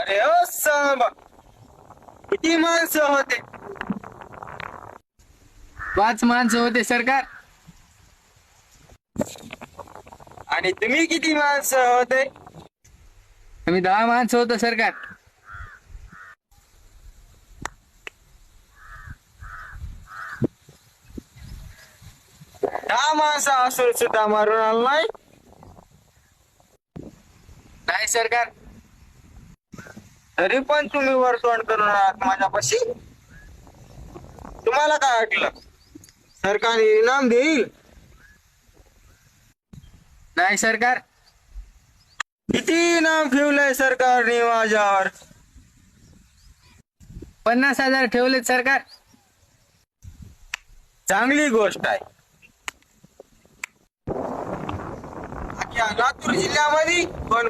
अरे ओ सांबा, किती माणसं होते? 5 माणसं होते सरकार. आणि तुम्ही किती माणसं होते? आम्ही 10 माणसं होतो सरकार. दहा माणसं असून सुद्धा मारून आला नाही. नाही सरकार. तरी पण तुम्ही वरतोंड करून आहात माझ्यापाशी. तुम्हाला काय वाटलं, सरकार इनाम देईल? नाही सरकार. किती इनाम ठेवलंय सरकारने माझ्यावर? 50,000 ठेवलेत सरकार. चांगली गोष्ट आहे. अख्ख्या लातूर जिल्ह्यामध्ये पण